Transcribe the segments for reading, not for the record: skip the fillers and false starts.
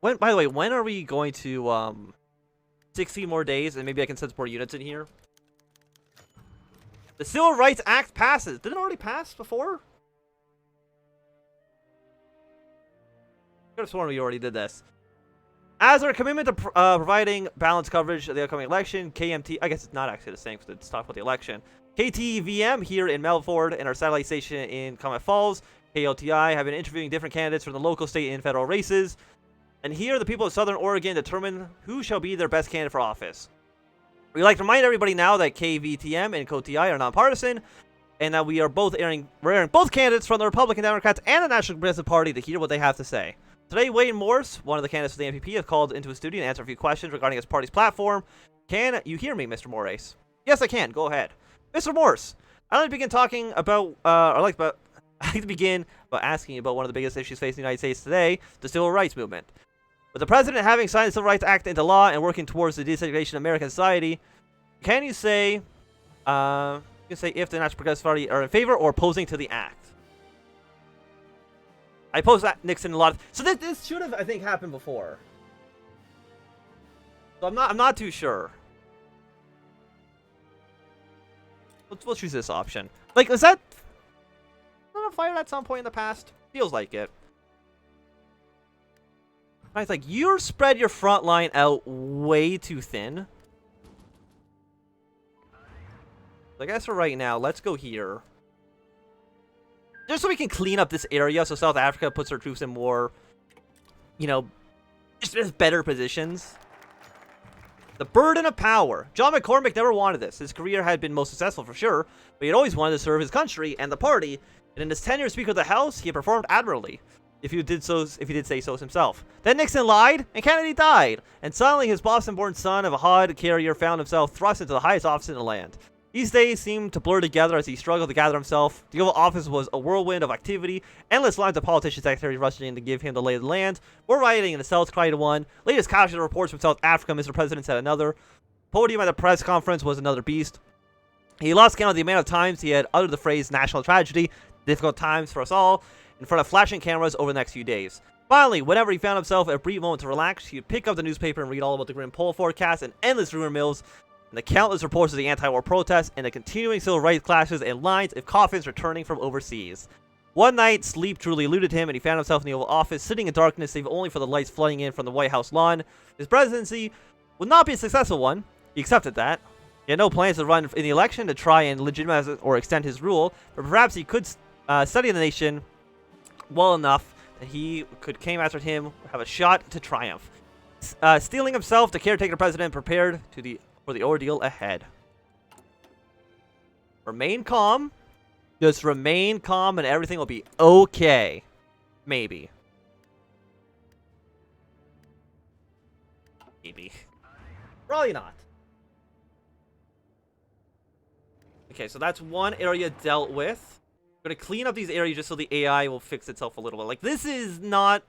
When, by the way, when are we going to 16 more days, and maybe I can send more units in here? The Civil Rights Act passes. Didn't it already pass before? I could have sworn we already did this. As our commitment to providing balanced coverage of the upcoming election, KMT, I guess it's not actually the same because it's talking about the election. KTVM here in Melford and our satellite station in Comet Falls, KOTI, have been interviewing different candidates from the local, state, and federal races. And here, the people of Southern Oregon determine who shall be their best candidate for office. We'd like to remind everybody now that KVTM and KOTI are nonpartisan, and that we're airing both candidates from the Republican, Democrats, and the National Progressive Party to hear what they have to say. Today, Wayne Morse, one of the candidates for the NPP, has called into a studio to answer a few questions regarding his party's platform. Can you hear me, Mr. Morse? Yes, I can. Go ahead. Mr. Morse, I'd like to begin talking about, I'd like to begin by asking you about one of the biggest issues facing the United States today, the civil rights movement. With the president having signed the Civil Rights Act into law and working towards the desegregation of American society, can you say if the National Progressive Party are in favor or opposing to the act? I posed that Nixon a lot. So this should have, I think, happened before. So I'm not too sure. We'll choose this option. Like, was that fired at some point in the past? Feels like it. It's like, you spread your front line out way too thin. I guess for right now, let's go here. Just so we can clean up this area so South Africa puts their troops in more, you know, just better positions. The burden of power. John McCormick never wanted this. His career had been most successful for sure, but he had always wanted to serve his country and the party, and in his tenure as Speaker of the House, he had performed admirably. If he did say so himself. Then Nixon lied, and Kennedy died, and suddenly his Boston-born son of a HOD carrier found himself thrust into the highest office in the land. These days seemed to blur together as he struggled to gather himself. The Oval Office was a whirlwind of activity, endless lines of politicians secretaries rushing in to give him the lay of the land. More rioting in the South cried one. Latest casualty reports from South Africa, Mr. President said another. Podium at the press conference was another beast. He lost count of the amount of times he had uttered the phrase national tragedy, difficult times for us all, in front of flashing cameras over the next few days. Finally, whenever he found himself a brief moment to relax, he would pick up the newspaper and read all about the grim poll forecasts and endless rumor mills, and the countless reports of the anti-war protests, and the continuing civil rights clashes and lines of coffins returning from overseas. One night, sleep truly eluded him, and he found himself in the Oval Office, sitting in darkness save only for the lights flooding in from the White House lawn. His presidency would not be a successful one. He accepted that. He had no plans to run in the election to try and legitimize or extend his rule, but perhaps he could study the nation well enough that he came after him, have a shot to triumph. Steeling himself, the caretaker president prepared for the ordeal ahead. Remain calm. Just remain calm and everything will be okay. Maybe. Maybe. Probably not. Okay, so that's one area dealt with. I'm going to clean up these areas just so the AI will fix itself a little bit. Like, this is not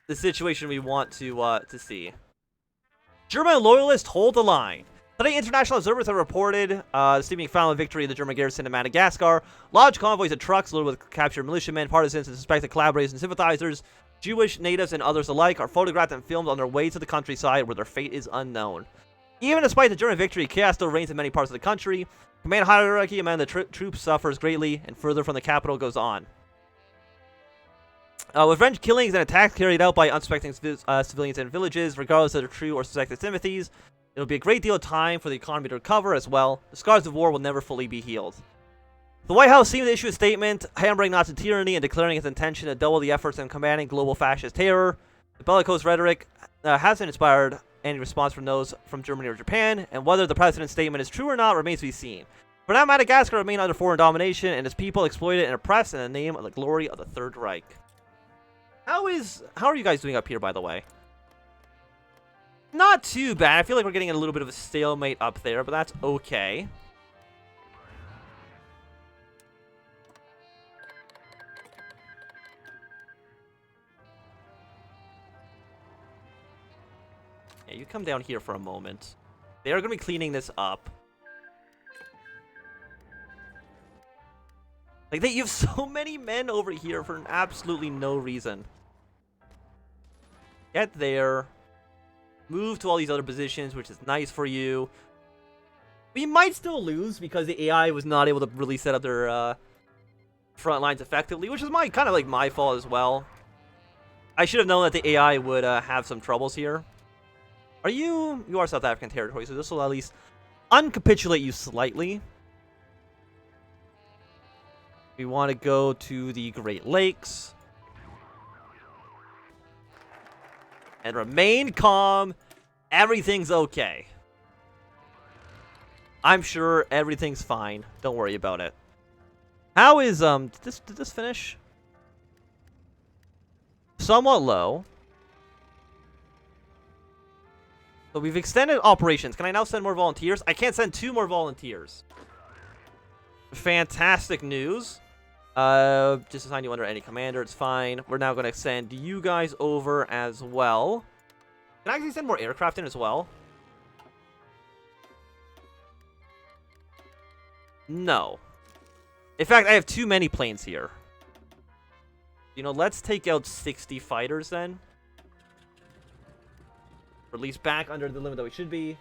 the situation we want to see. German loyalists hold the line. Today, international observers have reported the steaming final victory of the German garrison in Madagascar. Large convoys of trucks loaded with captured militiamen, partisans, and suspected collaborators and sympathizers, Jewish, natives, and others alike, are photographed and filmed on their way to the countryside where their fate is unknown. Even despite the German victory, chaos still reigns in many parts of the country. Command hierarchy among the troops suffers greatly, and further from the capital goes on. With revenge killings and attacks carried out by unsuspecting civilians in villages, regardless of their true or suspected sympathies, it'll be a great deal of time for the economy to recover as well. The scars of war will never fully be healed. The White House seemed to issue a statement hammering Nazi tyranny and declaring its intention to double the efforts in combating global fascist terror. The bellicose rhetoric hasn't inspired any response from those from Germany or Japan, and whether the president's statement is true or not remains to be seen. For now, Madagascar remains under foreign domination, and its people exploited and oppressed in the name of the glory of the Third Reich. How are you guys doing up here, by the way? Not too bad. I feel like we're getting a little bit of a stalemate up there, but that's okay. Yeah, you come down here for a moment. They are going to be cleaning this up. Like, you have so many men over here for absolutely no reason. Get there. Move to all these other positions, which is nice for you. We might still lose because the AI was not able to really set up their front lines effectively, which is kind of like my fault as well. I should have known that the AI would have some troubles here. You are South African territory, so this will at least uncapitulate you slightly. We want to go to the Great Lakes. And remain calm. Everything's okay. I'm sure everything's fine. Don't worry about it. How is, did this finish? Somewhat low. So we've extended operations. Can I now send more volunteers? I can't send 2 more volunteers. Fantastic news. Just assign you under any commander. It's fine. We're now going to send you guys over as well. Can I actually send more aircraft in as well? No. In fact, I have too many planes here. You know, let's take out 60 fighters then. Or at least back under the limit that we should be.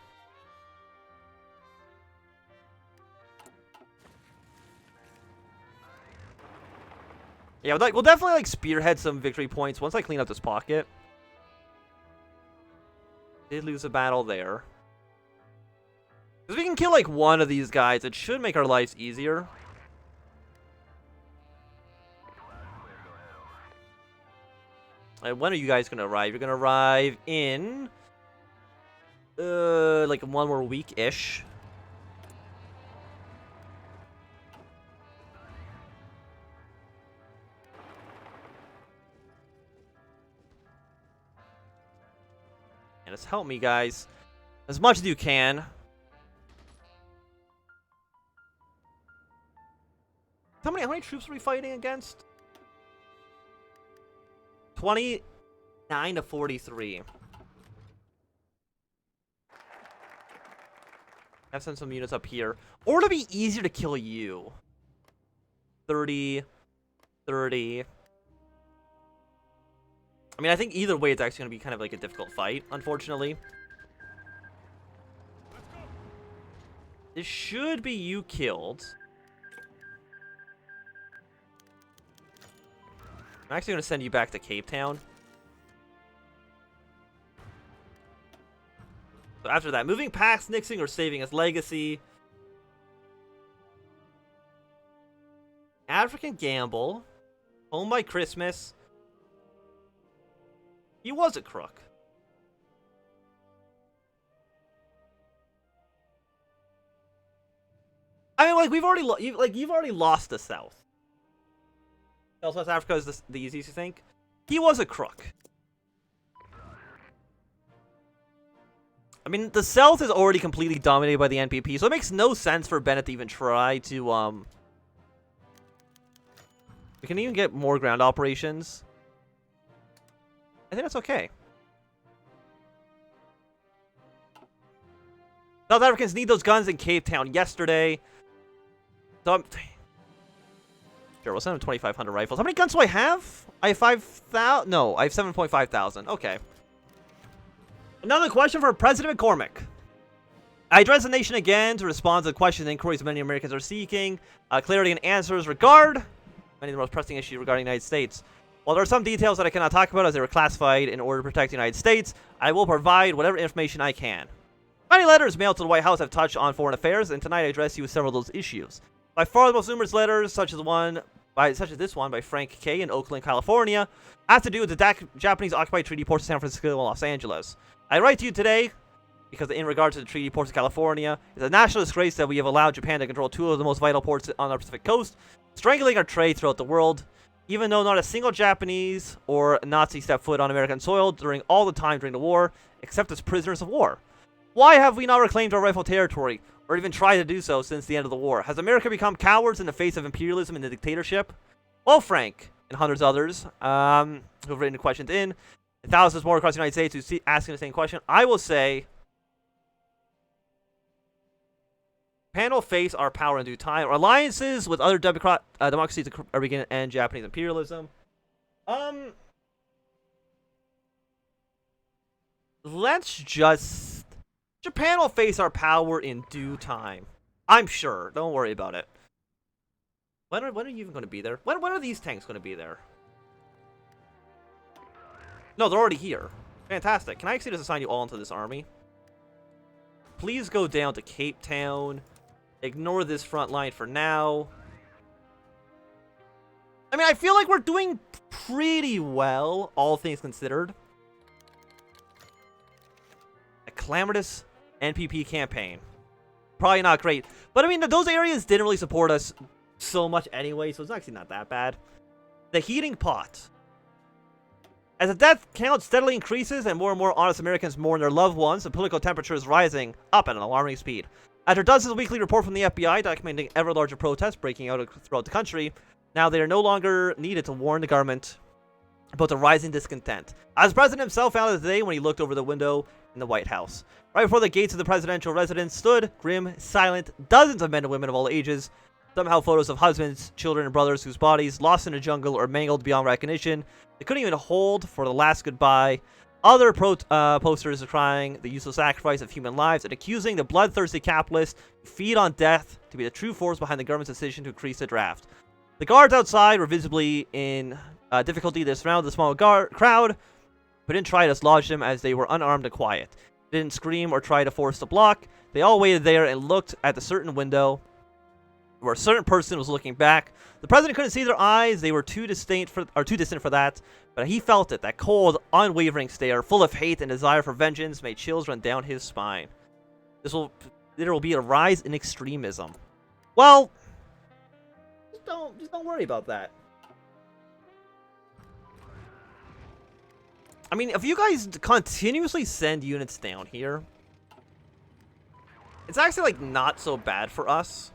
Yeah, we'll definitely like spearhead some victory points once I clean up this pocket. Did lose a battle there. Because we can kill like one of these guys, it should make our lives easier. And when are you guys gonna arrive? You're gonna arrive in like 1 more week-ish. And just help me, guys, as much as you can. How many troops are we fighting against? 29 to 43. I've sent some units up here. Or it'll be easier to kill you. 30. 30. I mean, I think either way it's actually going to be kind of like a difficult fight, unfortunately. This should be you killed. I'm actually going to send you back to Cape Town. So after that, moving past Nixon or saving his legacy. African Gamble. Home by Christmas. He was a crook. I mean, like, you've already lost the South. South Africa is the easiest you think. He was a crook. I mean, the South is already completely dominated by the NPP, so it makes no sense for Bennett to even try to, We can even get more ground operations. I think that's okay. South Africans need those guns in Cape Town yesterday. So sure, we'll send them 2,500 rifles. How many guns do I have? I have 5,000. No, I have 7.5 thousand. Okay. Another question for President McCormick. I address the nation again to respond to the questions and inquiries many Americans are seeking. Clarity and answers regard many of the most pressing issues regarding the United States. While there are some details that I cannot talk about as they were classified in order to protect the United States, I will provide whatever information I can. Many letters mailed to the White House have touched on foreign affairs, and tonight I address you with several of those issues. By far the most numerous letters, such as this one by Frank K. in Oakland, California, have to do with the Japanese occupied treaty ports of San Francisco and Los Angeles. I write to you today because in regard to the treaty ports of California, it's a national disgrace that we have allowed Japan to control 2 of the most vital ports on our Pacific coast, strangling our trade throughout the world. Even though not a single Japanese or Nazi stepped foot on American soil during all the time during the war, except as prisoners of war. Why have we not reclaimed our rightful territory, or even tried to do so since the end of the war? Has America become cowards in the face of imperialism and the dictatorship? Well, Frank, and hundreds of others who have written questions in, and thousands more across the United States who asking the same question, I will say, Japan will face our power in due time. Our alliances with other democracies are beginning to end Japanese imperialism. let's just... Japan will face our power in due time. I'm sure. Don't worry about it. When are you even going to be there? When are these tanks going to be there? No, they're already here. Fantastic. Can I actually just assign you all into this army? Please go down to Cape Town. Ignore this front line for now. I mean, I feel like we're doing pretty well, all things considered. A calamitous NPP campaign. Probably not great. But I mean, those areas didn't really support us so much anyway, so it's actually not that bad. The heating pot. As the death count steadily increases and more honest Americans mourn their loved ones, the political temperature is rising up at an alarming speed. After dozens of weekly report from the FBI documenting ever larger protests breaking out throughout the country, now they are no longer needed to warn the government about the rising discontent. As the president himself found it today when he looked over the window in the White House. Right before the gates of the presidential residence stood, grim, silent, dozens of men and women of all ages. Somehow photos of husbands, children, and brothers whose bodies, lost in a jungle or mangled beyond recognition, they couldn't even hold for the last goodbye. Other posters are crying the useless sacrifice of human lives and accusing the bloodthirsty capitalists who feed on death to be the true force behind the government's decision to increase the draft. The guards outside were visibly in difficulty. They surrounded the small crowd, but didn't try to dislodge them as they were unarmed and quiet. They didn't scream or try to force the block. They all waited there and looked at the certain window where a certain person was looking back. The president couldn't see their eyes. They were too distant for that, but he felt it. That cold, unwavering stare, full of hate and desire for vengeance, made chills run down his spine. There will be a rise in extremism. Well, just don't worry about that. I mean, if you guys continuously send units down here, it's actually, like, not so bad for us.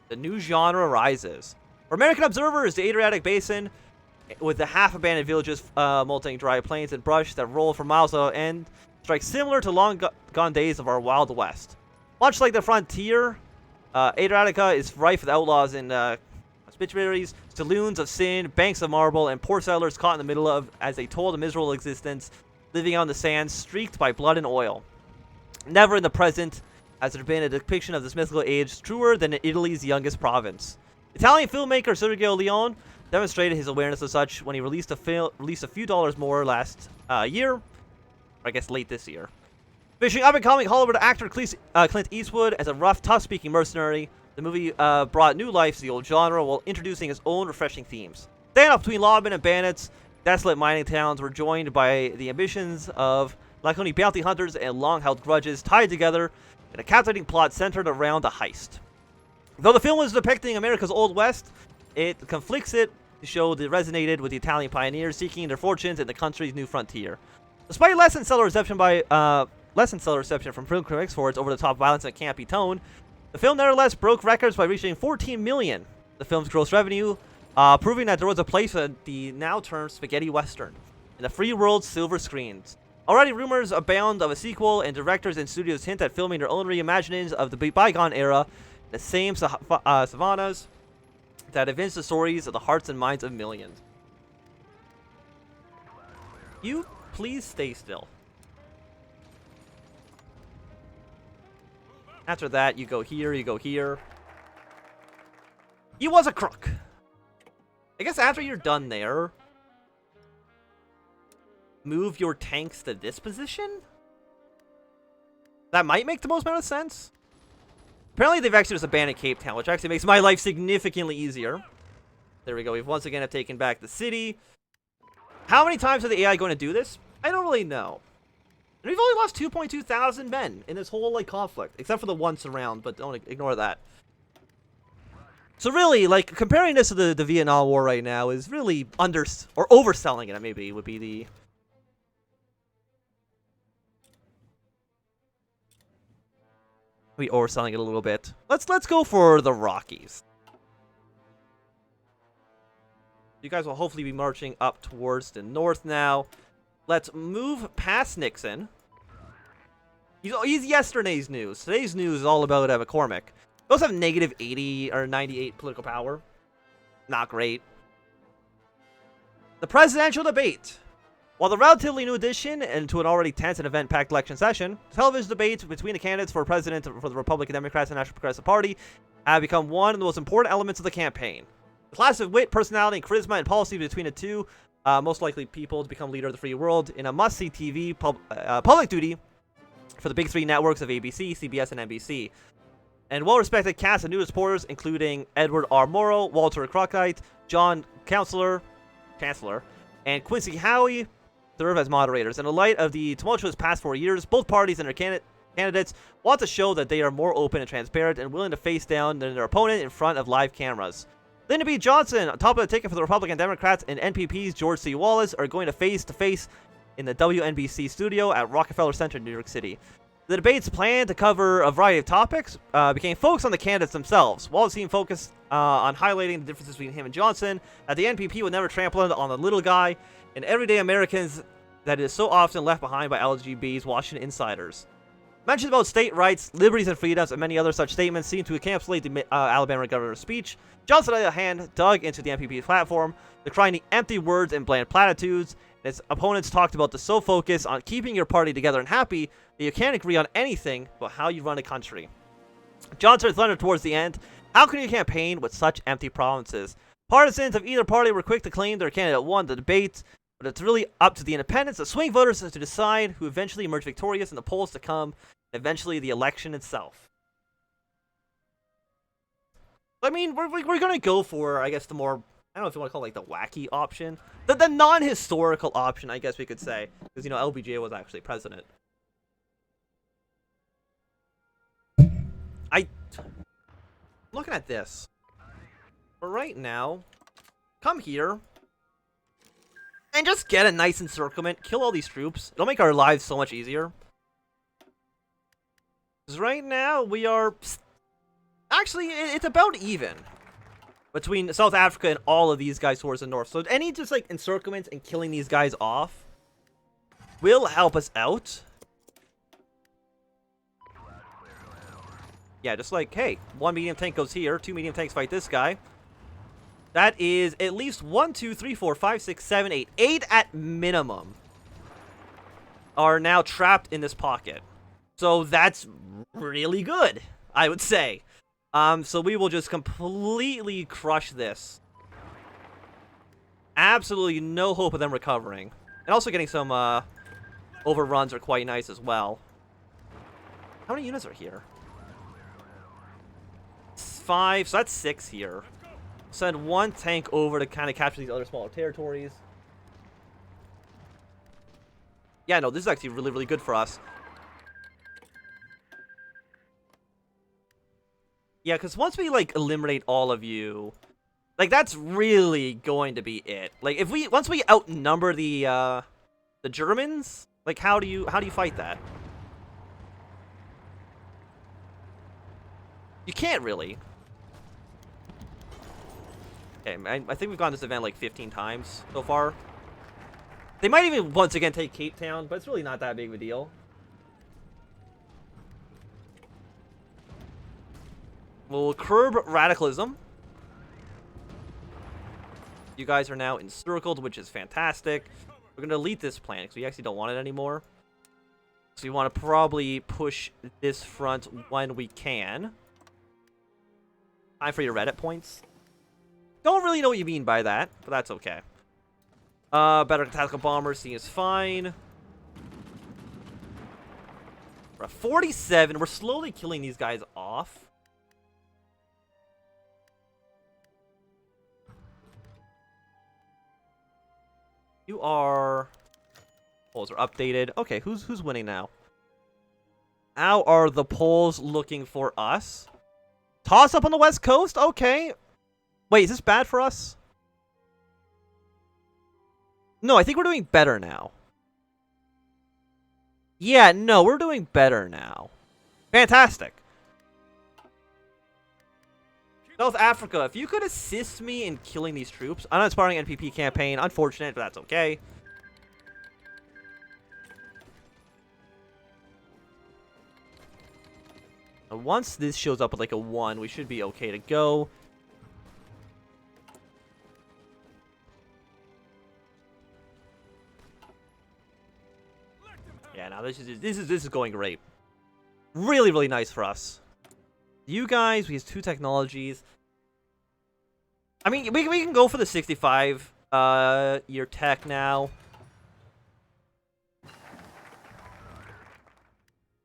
The new genre rises. For American observers, the Adriatic Basin, with the half-abandoned villages molting dry plains and brush that roll for miles on end, strikes similar to long-gone days of our Wild West. Much like the frontier, Adriatica is rife with outlaws and spitberries, saloons of sin, banks of marble, and poor settlers caught in the middle of as they told a miserable existence, living on the sands streaked by blood and oil. Never in the present has there been a depiction of this mythical age truer than in Italy's youngest province. Italian filmmaker Sergio Leone demonstrated his awareness of such when he released a few dollars more last year, or I guess late this year. Fishing up-and-coming Hollywood actor Clint Eastwood as a rough, tough-speaking mercenary, the movie brought new life to the old genre while introducing its own refreshing themes. Standoff between lawmen and bandits, desolate mining towns were joined by the ambitions of Laconia bounty hunters and long-held grudges tied together in a captivating plot centered around a heist. Though the film was depicting America's Old West, it conflicts it to show that it resonated with the Italian pioneers seeking their fortunes in the country's new frontier. Despite less than stellar reception from film critics for its over-the-top violence and campy tone, the film nevertheless broke records by reaching $14 million. The film's gross revenue, proving that there was a place for the now-termed spaghetti western in the free world's silver screens. Already rumors abound of a sequel, and directors and studios hint at filming their own reimaginings of the bygone era, the same savannas that evince the stories of the hearts and minds of millions. You please stay still. After that, you go here, you go here. He was a crook. I guess after you're done there, move your tanks to this position? That might make the most amount of sense. Apparently they've actually just abandoned Cape Town, which actually makes my life significantly easier. There we go. We've once again have taken back the city. How many times are the AI going to do this? I don't really know. And we've only lost 2.2 thousand men in this whole, like, conflict. Except for the once around, but don't ignore that. So really, like, comparing this to the Vietnam War right now is really overselling it, maybe, would be the... We overselling it a little bit. Let's go for the Rockies. You guys will hopefully be marching up towards the north now. Let's move past Nixon. He's yesterday's news. Today's news is all about McCormick. We also have negative 80 or 98 political power. Not great. The presidential debate. While the relatively new addition into an already tense and event-packed election session, television debates between the candidates for president for the Republican Democrats and National Progressive Party have become one of the most important elements of the campaign. The clash of wit, personality, and charisma and policy between the two most likely people to become leader of the free world in a must-see TV public duty for the big three networks of ABC, CBS, and NBC. And well-respected cast of news reporters, including Edward R. Morrow, Walter Cronkite, John Chancellor, and Quincy Howie, serve as moderators. In the light of the tumultuous past 4 years, both parties and their candidates want to show that they are more open and transparent and willing to face down their opponent in front of live cameras. Lyndon B. Johnson, on top of the ticket for the Republican Democrats, and NPP's George C. Wallace are going to face in the WNBC studio at Rockefeller Center in New York City. The debates planned to cover a variety of topics became focused on the candidates themselves. Wallace seemed focused on highlighting the differences between him and Johnson, that the NPP would never trample on the little guy, and everyday Americans that is so often left behind by LGBT's Washington insiders. Mentions about state rights, liberties and freedoms, and many other such statements seem to encapsulate the Alabama governor's speech. Johnson, on the other hand, dug into the NPP's platform, decrying the empty words and bland platitudes. His opponents talked about the sole focus on keeping your party together and happy that you can't agree on anything about how you run a country. Johnson thundered towards the end, how can you campaign with such empty promises? Partisans of either party were quick to claim their candidate won the debate, but it's really up to the independents, the swing voters, to decide who eventually emerge victorious in the polls to come, and eventually the election itself. I mean, we're going to go for, I guess, the more, I don't know if you want to call it like the wacky option. The non-historical option, I guess we could say. Because, you know, LBJ was actually president. Looking at this. For right now, come here. And just get a nice encirclement. Kill all these troops. It'll make our lives so much easier. Because right now, we are... Actually, it's about even. Between South Africa and all of these guys towards the north. So any just, like, encirclements and killing these guys off will help us out. Yeah, just like, hey, 1 medium tank goes here. 2 medium tanks fight this guy. That is at least 1, 2, 3, 4, 5, 6, 7, 8. 8 at minimum are now trapped in this pocket. So that's really good, I would say. So we will just completely crush this. Absolutely no hope of them recovering. And also getting some overruns are quite nice as well. How many units are here? 5, so that's 6 here. Send 1 tank over to kind of capture these other smaller territories. Yeah, no, this is actually really, really good for us. Yeah, because once we, like, eliminate all of you, like, that's really going to be it. Like, if once we outnumber the Germans, like, how do you fight that? You can't really. Okay, I think we've gone this event like 15 times so far. They might even once again take Cape Town, but it's really not that big of a deal. We'll curb radicalism. You guys are now encircled, which is fantastic. We're going to delete this plan because we actually don't want it anymore. So we want to probably push this front when we can. Time for your Reddit points. Don't really know what you mean by that, but that's okay. Better tactical bombers, seems fine. We're at 47. We're slowly killing these guys off. You are... Polls are updated. Okay, who's winning now? How are the polls looking for us? Toss up on the West Coast? Okay. Wait, is this bad for us? No, I think we're doing better now. Yeah, no, we're doing better now. Fantastic. South Africa, if you could assist me in killing these troops. I'm not inspiring NPP campaign. Unfortunate, but that's okay. And once this shows up with like a 1, we should be okay to go. Yeah, no, this is going great. Really, really nice for us. You guys, we have 2 technologies. I mean, we can go for the 65 year tech now.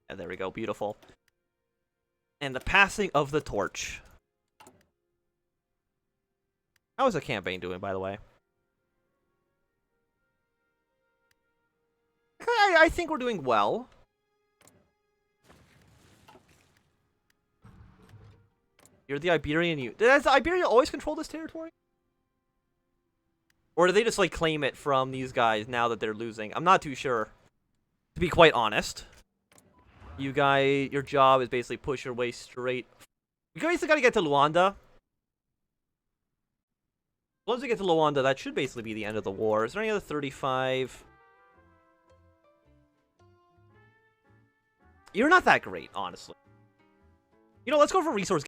And there we go, beautiful. And the passing of the torch. How is the campaign doing, by the way? I think we're doing well. You're the Iberian. Does Iberia always control this territory? Or do they just, like, claim it from these guys now that they're losing? I'm not too sure, to be quite honest. You guys, your job is basically push your way straight. We basically gotta get to Luanda. Once we get to Luanda, that should basically be the end of the war. Is there any other 35? You're not that great, honestly. You know, let's go for resource